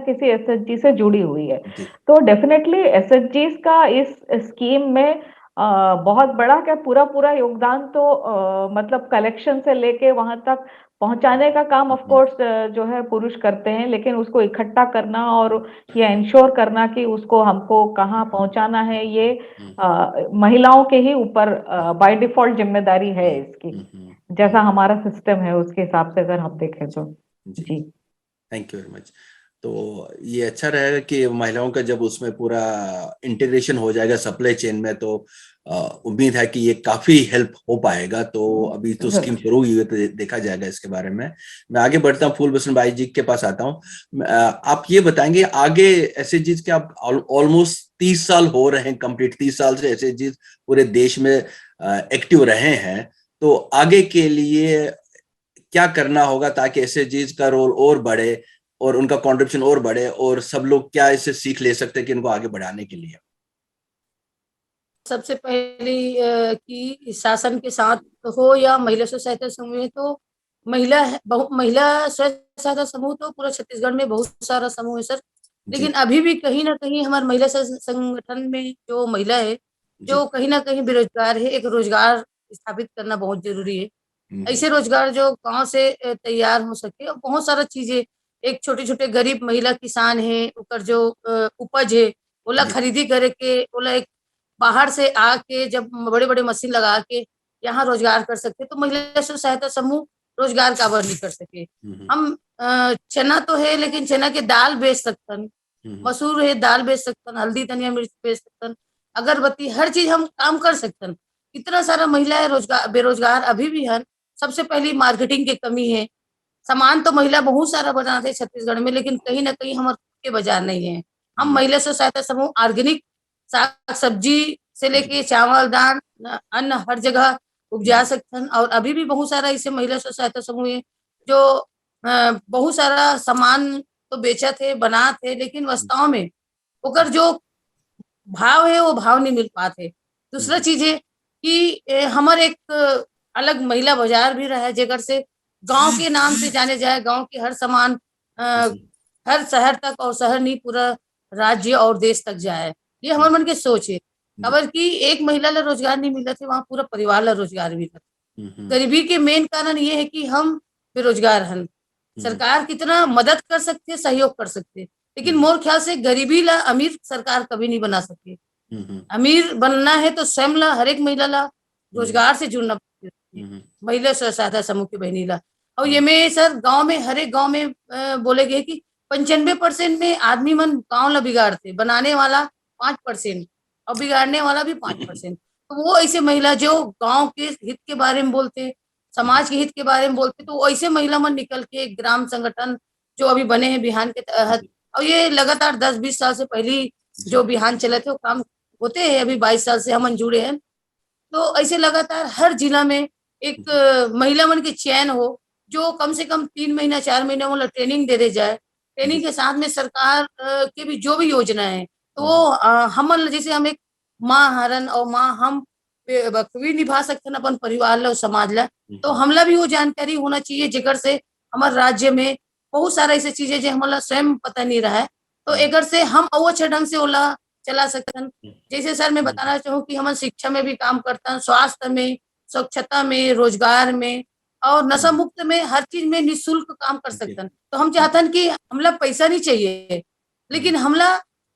Speaker 5: किसी एसएचजी से जुड़ी हुई है। तो डेफिनेटली एसएचजी का इस स्कीम में बहुत बड़ा क्या पूरा पूरा योगदान तो मतलब कलेक्शन से लेके वहां तक पहुंचाने का काम ऑफ कोर्स जो है पुरुष करते हैं, लेकिन उसको इकट्ठा करना और ये इंश्योर करना कि उसको हमको कहाँ पहुंचाना है ये महिलाओं के ही ऊपर बाय डिफॉल्ट जिम्मेदारी है इसकी, जैसा हमारा सिस्टम है उसके हिसाब से अगर हम देखें तो। जी
Speaker 1: थैंक यू वेरी मच। तो ये अच्छा रहेगा कि महिलाओं का जब उसमें पूरा इंटीग्रेशन हो जाएगा सप्लाई चेन में, तो उम्मीद है कि ये काफी हेल्प हो पाएगा। तो अभी तो स्कीम शुरू हुई है तो देखा जाएगा इसके बारे में। मैं आगे बढ़ता हूँ, फूलभूषण बाई जी के पास आता हूँ। आप ये बताएंगे आगे एसएचजीज के आप ऑलमोस्ट 30 साल हो रहे हैं कंप्लीट, 30 साल से एसएचजीज पूरे देश में एक्टिव रहे हैं। तो आगे के लिए क्या करना होगा ताकि एसएचजीज का रोल और बढ़े और उनका कंट्रीब्यूशन और बढ़े, और सब लोग क्या इससे सीख ले सकते हैं कि इनको आगे बढ़ाने के लिए?
Speaker 3: सबसे पहली कि शासन के साथ हो या महिला स्व सहायता समूह, तो महिला स्व सहायता समूह तो पूरा छत्तीसगढ़ में बहुत सारा समूह है सर, लेकिन अभी भी कहीं ना कहीं हमारे महिला संगठन में जो महिला है जो कहीं ना कहीं बेरोजगार है, एक रोजगार स्थापित करना बहुत जरूरी है। ऐसे रोजगार जो गांव से तैयार हो सके, और बहुत सारा चीजें, एक छोटे छोटे गरीब महिला किसान है उकर जो उपज है ओला खरीदी करके ओला एक बाहर से आके जब बड़े बड़े मशीन लगा के यहाँ रोजगार कर सकते, तो महिला स्व सहायता समूह रोजगार काबर नहीं कर सके। हम चना तो है लेकिन चना के दाल बेच सकतन, मसूर है दाल बेच सकतन, हल्दी धनिया मिर्च बेच सकतन, अगरबत्ती, हर चीज हम काम कर सकतन। इतना सारा महिलाएं रोजगार बेरोजगार अभी भी है। सबसे पहली मार्केटिंग की कमी है। सामान तो महिला बहुत सारा बनाते हैं छत्तीसगढ़ में, लेकिन कहीं ना कहीं हमारे के बाजार नहीं है। हम महिला स्व सहायता समूह ऑर्गेनिक साग सब्जी से लेके चावल दाल अन्न हर जगह उपजा सकते हैं, और अभी भी बहुत सारा ऐसे महिला स्व सहायता समूह है जो बहुत सारा सामान तो बेचा थे बना थे, लेकिन वास्तव में ओकर जो भाव है वो भाव नहीं मिल पाते। दूसरा चीज है कि हमारे एक अलग महिला बाजार भी रहा है जेकर से गांव के नाम से जाने जाए, गांव के हर सामान हर शहर तक, और शहर नहीं पूरा राज्य और देश तक जाए। ये हमारे मन के सोच है। खबर की एक महिला ला रोजगार नहीं मिला थे, वहाँ पूरा परिवार ला रोजगार मिला। गरीबी के मेन कारण ये है कि हम बेरोजगार हैं। सरकार कितना मदद कर सकते, सहयोग कर सकते, लेकिन मोर ख्याल से गरीबी ला अमीर सरकार कभी नहीं बना सके। अमीर बनना है तो स्वयं ला हर एक महिला ला रोजगार से जुड़ना पड़ेगा, महिला स्व सहायता समूह की बहनी ला। और ये में सर गांव में हर एक गांव में बोले गए कि 95% में आदमी मन गांव ला बिगाड़ते, बनाने वाला 5% और बिगाड़ने वाला भी 5%। तो वो ऐसे महिला जो गांव के हित के बारे में बोलते, समाज के हित के बारे में बोलते, तो ऐसे महिला मन निकल के ग्राम संगठन जो अभी बने हैं बिहान के तहत, और ये लगातार 10-20 साल से पहले जो बिहान चले थे वो काम होते हैं। अभी 22 साल से हम जुड़े हैं, तो ऐसे लगातार हर जिला में एक महिला मन की चयन हो जो कम से कम 3 महीना 4 महीना वाला ट्रेनिंग दे दे जाए। ट्रेनिंग के साथ में सरकार के भी जो भी योजना है तो वो हम जैसे हम एक माँ हरन और माँ हम बखूबी निभा सकते हैं अपन परिवार ला और समाज ला, तो हमला भी वो जानकारी होना चाहिए जेकर से हमारे राज्य में बहुत सारा ऐसी चीजें जो हमारा स्वयं पता नहीं रहा है, तो एकर से हम और अच्छे ढंग से ओला चला सकते हैं। जैसे सर मैं बताना चाहूँ कि हम शिक्षा में भी काम करते हैं, स्वास्थ्य में, स्वच्छता में, रोजगार में और नशा मुक्त में, हर चीज में निःशुल्क काम कर सकते हैं। तो हम चाहते हैं कि हमला पैसा नहीं चाहिए, लेकिन हमला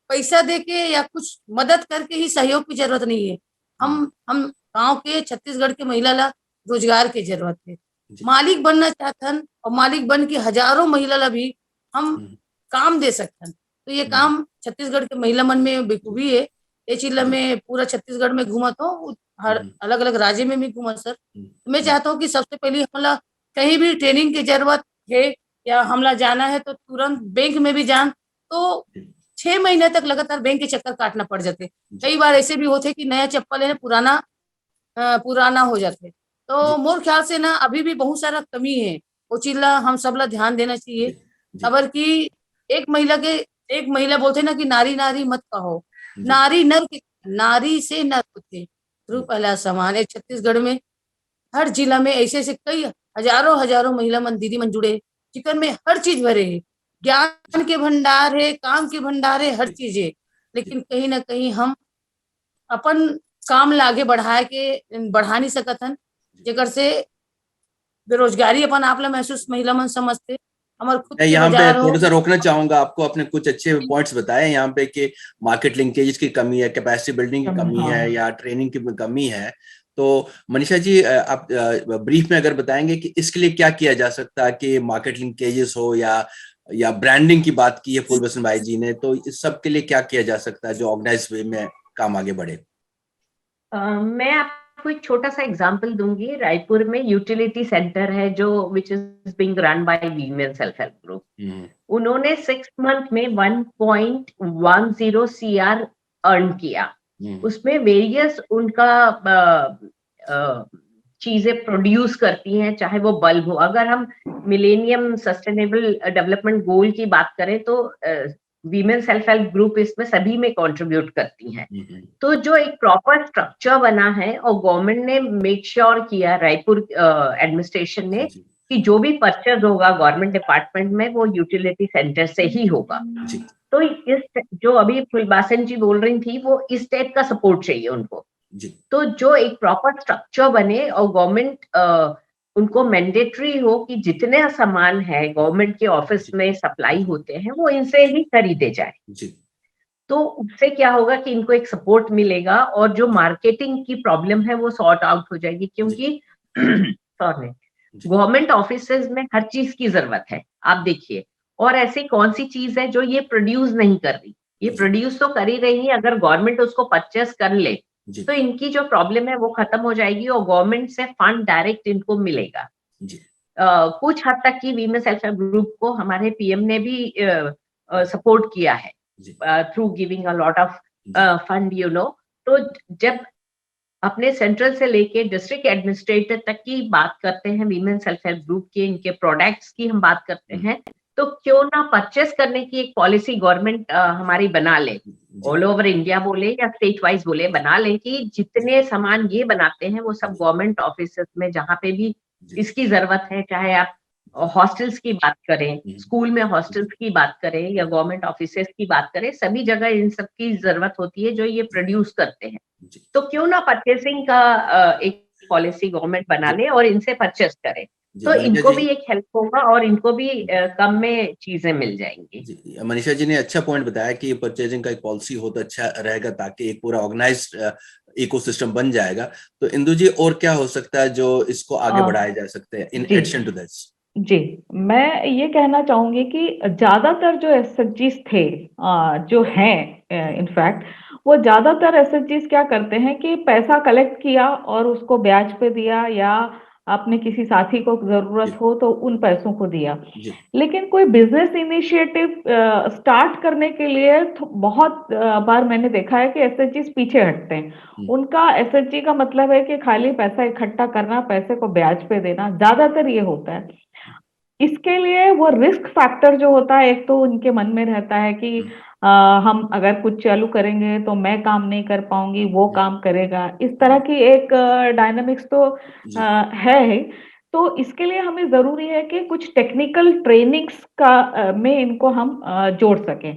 Speaker 3: पैसा देके या कुछ मदद करके ही सहयोग की जरूरत नहीं है। हम गांव के छत्तीसगढ़ के महिला ला रोजगार की जरूरत है। मालिक बनना चाहते हैं और मालिक बन के हजारों महिला ला भी हम काम दे सकते हैं। तो ये काम छत्तीसगढ़ के महिला मन में बेखूबी है। ये चीज में पूरा छत्तीसगढ़ में घूमत हो, हर अलग अलग राज्य में भी घूमत सर। तो मैं चाहता हूँ कि सबसे पहले हमला कहीं भी ट्रेनिंग की जरूरत है या हमला जाना है तो तुरंत बैंक में भी जान तो 6 महीने तक लगातार बैंक के चक्कर काटना पड़ जाते। कई बार ऐसे भी होते कि नया चप्पल है ना पुराना हो जाते। तो मोर ख्याल से ना अभी भी बहुत सारा कमी है, वो चीज ला हम सब ला ध्यान देना चाहिए। खबर की एक महिला बोलते ना कि नारी नारी मत कहो, नारी से नर होते, ध्रुव पहला समान है। छत्तीसगढ़ में हर जिला में ऐसे ऐसे कई हजारों महिला मन दीदी मन जुड़े, चिकन में हर चीज भरे है, ज्ञान के भंडार है, काम के भंडार है, हर चीज है। लेकिन कहीं ना कहीं हम अपन काम ला आगे बढ़ा नहीं सकत हन, जेकर से बेरोजगारी अपन आप ला महसूस महिला मन समझते। हमार खुद
Speaker 1: मैं
Speaker 3: के
Speaker 1: यहाँ पे
Speaker 3: बाजार हो।
Speaker 1: थोड़ा सा रोकना चाहूंगा आपको, अपने कुछ अच्छे पॉइंट्स बताए यहाँ पे कि मार्केट लिंकेज की कमी है, कैपेसिटी बिल्डिंग की कमी है, या ट्रेनिंग की कमी है। तो मनीषा जी, आप ब्रीफ में अगर बताएंगे कि इसके लिए क्या किया जा सकता है, कि मार्केट लिंकेजेस हो या ब्रांडिंग की बात की है फूलबसन भाई जी ने, तो इस सब के लिए क्या किया जा सकता है जो ऑर्गेनाइज वे में काम आगे बढ़े?
Speaker 4: मैं आपको एक छोटा सा एग्जांपल दूंगी। रायपुर में यूटिलिटी सेंटर है जो which is being run by women self help group. उन्होंने 6 मंथ में 1.10 CR अर्न किया। उसमें वेरियस उनका चीजें प्रोड्यूस करती हैं, चाहे वो बल्ब हो। अगर हम मिलेनियम सस्टेनेबल डेवलपमेंट गोल की बात करें तो वीमेन सेल्फ हेल्प ग्रुप इसमें सभी में कंट्रीब्यूट करती हैं। तो जो एक प्रॉपर स्ट्रक्चर बना है और गवर्नमेंट ने मेक श्योर किया, रायपुर एडमिनिस्ट्रेशन ने, कि जो भी परचेज होगा गवर्नमेंट डिपार्टमेंट में वो यूटिलिटी सेंटर से ही होगा। तो इस जो अभी फुलबासन जी बोल रही थी, वो इस टाइप का सपोर्ट चाहिए उनको। तो जो एक प्रॉपर स्ट्रक्चर बने और गवर्नमेंट उनको मैंडेटरी हो कि जितने सामान है गवर्नमेंट के ऑफिस में सप्लाई होते हैं वो इनसे ही खरीदे जाए। तो उससे क्या होगा कि इनको एक सपोर्ट मिलेगा और जो मार्केटिंग की प्रॉब्लम है वो सॉर्ट आउट हो जाएगी। क्योंकि सॉरी, गवर्नमेंट ऑफिसेज में हर चीज की जरूरत है, आप देखिए। और ऐसी कौन सी चीज है जो ये प्रोड्यूस नहीं कर रही? ये प्रोड्यूस तो कर ही रही है। अगर गवर्नमेंट उसको परचेस कर ले तो इनकी जो प्रॉब्लम है वो खत्म हो जाएगी और गवर्नमेंट से फंड डायरेक्ट इनको मिलेगा। कुछ हद तक की वीमेन सेल्फ हेल्प ग्रुप को हमारे पीएम ने भी सपोर्ट किया है through giving a lot of fund, you know. तो जब अपने सेंट्रल से लेके डिस्ट्रिक्ट एडमिनिस्ट्रेटर तक की बात करते हैं वीमेन सेल्फ हेल्प ग्रुप के, इनके प्रोडक्ट्स की हम बात करते हैं, तो क्यों ना परचेस करने की एक पॉलिसी गवर्नमेंट हमारी बना ले, ऑल ओवर इंडिया बोले या स्टेट वाइज बोले, बना ले कि जितने सामान ये बनाते हैं वो सब गवर्नमेंट ऑफिस में जहाँ पे भी इसकी जरूरत है, चाहे आप हॉस्टल्स की बात करें, स्कूल में हॉस्टल्स की बात करें या गवर्नमेंट ऑफिसेस की बात करें, सभी जगह इन सब की जरूरत होती है जो ये प्रोड्यूस करते हैं। तो क्यों ना परचेसिंग का एक पॉलिसी गवर्नमेंट बना ले और इनसे परचेस करे, तो इनको भी एक हेल्प होगा और इनको भी कम में चीजें मिल जाएंगी।
Speaker 1: मनीषा जी ने अच्छा पॉइंट बताया कि परचेजिंग का एक पॉलिसी हो तो अच्छा रहेगा, ताकि एक पूरा ऑर्गेनाइज्ड इकोसिस्टम बन जाएगा। तो इंदु जी, और क्या हो सकता है जो इसको आगे बढ़ाया जा सकते हैं इन एडिशन टू दिस?
Speaker 5: जी, मैं ये कहना चाहूंगी कि ज्यादातर जो एसएचजीज थे, जो हैं इनफैक्ट, वो ज्यादातर एसएचजीज क्या करते हैं कि पैसा कलेक्ट किया और उसको ब्याज पे दिया, या अपने किसी साथी को जरूरत हो तो उन पैसों को दिया। लेकिन कोई बिजनेस इनिशिएटिव स्टार्ट करने के लिए बहुत बार मैंने देखा है कि एसएचजीज पीछे हटते हैं। उनका एसएचजी का मतलब है कि खाली पैसा इकट्ठा करना, पैसे को ब्याज पे देना, ज्यादातर ये होता है। इसके लिए वो रिस्क फैक्टर जो होता है, एक तो उनके मन में रहता है कि हम अगर कुछ चालू करेंगे तो मैं काम नहीं कर पाऊंगी, वो काम करेगा। इस तरह की एक डायनामिक्स तो है। तो इसके लिए हमें जरूरी है कि कुछ टेक्निकल ट्रेनिंग्स का में इनको हम जोड़ सकें।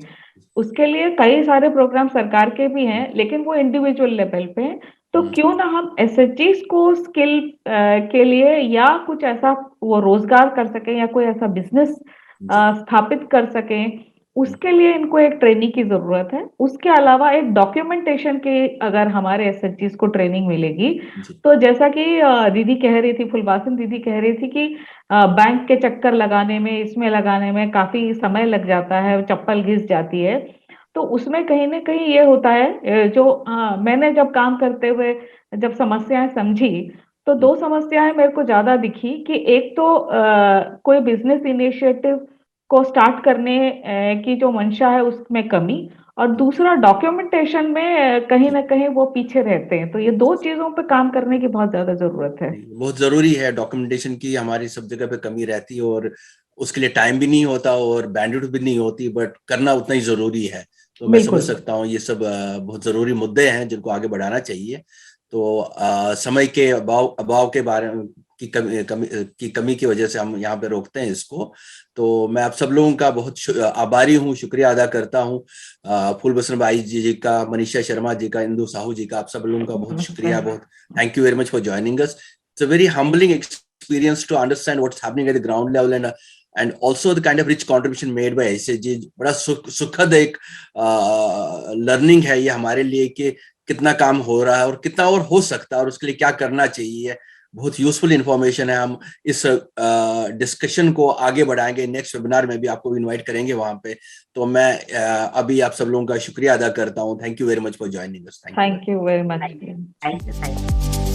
Speaker 5: उसके लिए कई सारे प्रोग्राम सरकार के भी हैं, लेकिन वो इंडिविजुअल लेवल पे हैं। तो क्यों ना हम एसएचजीज को स्किल के लिए या कुछ ऐसा वो रोजगार कर सकें या कोई ऐसा बिजनेस स्थापित कर सकें, उसके लिए इनको एक ट्रेनिंग की जरूरत है। उसके अलावा एक डॉक्यूमेंटेशन की अगर हमारे एसएचजीज को ट्रेनिंग मिलेगी, तो जैसा कि दीदी कह रही थी, फुलबासन दीदी कह रही थी कि बैंक के चक्कर लगाने में, इसमें लगाने में काफी समय लग जाता है, चप्पल घिस जाती है। तो उसमें कहीं ना कहीं ये होता है, जो मैंने जब काम करते हुए जब समस्याएं समझी, तो 2 समस्याएं मेरे को ज्यादा दिखी कि एक तो कोई बिजनेस इनिशिएटिव को स्टार्ट करने की जो मंशा है उसमें कमी, और दूसरा डॉक्यूमेंटेशन में कहीं ना कहीं वो पीछे रहते हैं। तो ये दो चीजों पे काम करने की बहुत ज्यादा जरूरत है।
Speaker 1: बहुत जरूरी है डॉक्यूमेंटेशन की, हमारी सब जगह पे कमी रहती है और उसके लिए टाइम भी नहीं होता और बैंडविड्थ भी नहीं होती, बट करना उतना ही जरूरी है। तो मैं समझ
Speaker 5: बिल्कुल।
Speaker 1: सकता हूँ ये सब बहुत जरूरी मुद्दे हैं जिनको आगे बढ़ाना चाहिए। तो समय के अभाव के बारे में की कमी की वजह से हम यहाँ पे रोकते हैं इसको। तो मैं आप सब लोगों का बहुत आभारी हूँ, शुक्रिया अदा करता हूँ। फूलबसन बाई जी का, मनीषा शर्मा जी का, इंदु साहू जी का, आप सब लोगों का बहुत शुक्रिया, बहुत thank you very much for joining us. It's a very humbling experience to understand what's happening at the ground level, and also the kind of rich contribution made by SHG. बड़ा सुखद एक लर्निंग है ये हमारे लिए कि कितना काम हो रहा है और कितना और हो सकता है और उसके लिए क्या करना चाहिए। बहुत यूजफुल इंफॉर्मेशन है। हम इस डिस्कशन को आगे बढ़ाएंगे, नेक्स्ट वेबिनार में भी आपको इनवाइट करेंगे वहां पे। तो मैं अभी आप सब लोगों का शुक्रिया अदा करता हूँ। Thank you very much for joining us.
Speaker 5: Thank you very much.
Speaker 4: Thank you.